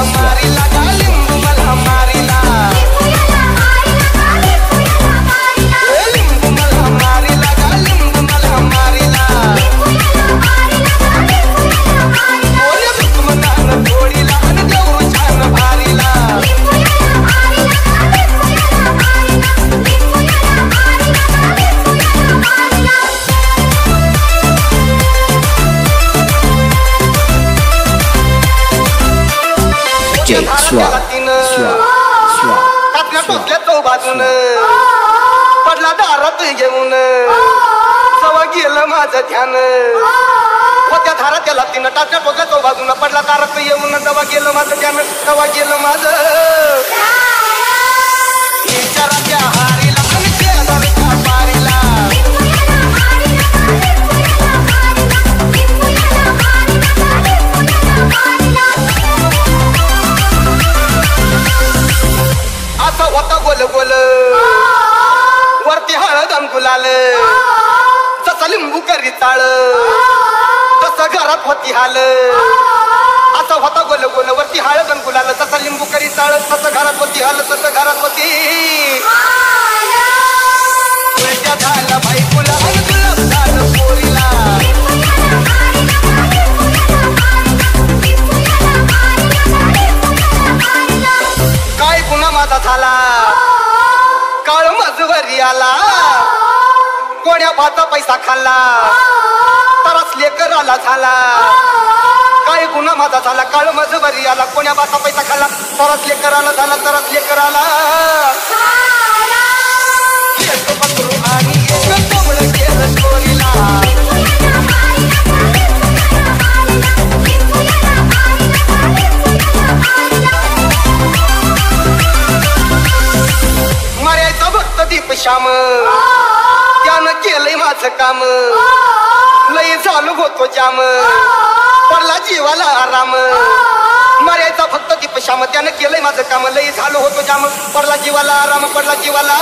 मारिला गा लिंबू मला मारिला लिंबू मला मारिला गा लिंबू मला मारिला ओरे दुश्मनानं गोळीला आणि देऊ छान भारीला बाजून पडला दारात घेऊन सवा गेलं माझं ध्यान होत्या धारा त्याला तिनं टाकल्या टोकल्या तो बाजून पडला दारात येऊन सवा गेलं माझं ध्यान सवा गेलं माझं विचाराच्या हारीला आणि शेजारच्या पारीला असं होता गोल गोल वरती हळद गुलाल तसं लिंबू करी चाळ तसं घरात होती हाल असं होता गोल गोल वरती हळद गुलाल तसं लिंबू करी चाळ तसं घरात होती हाल तसं घरात होती झालं बाई गुलाब गुलाब झालं पोरीला काय गुन्हा माझा झाला काळ मजवरी आला कोण्या भाचा पैसा खाल्ला तरच लेकराला झाला काय गुन्हा माझा झाला काळ मजवरी आला कोण्या भाचा पैसा खाल्ला तरच लेकराला झाला तरच लेकराला आणि कोंबडं केलं चोरीला मर्याचा भक्त दीप श्याम त्यानं केलंय माझं काम लई झालो होतो जाम पडला जीवाला आराम मर्याचा भक्त दीप श्याम त्यानं केलंय माझं काम लई झालो होतो जाम पडला जीवाला आराम पडला जीवाला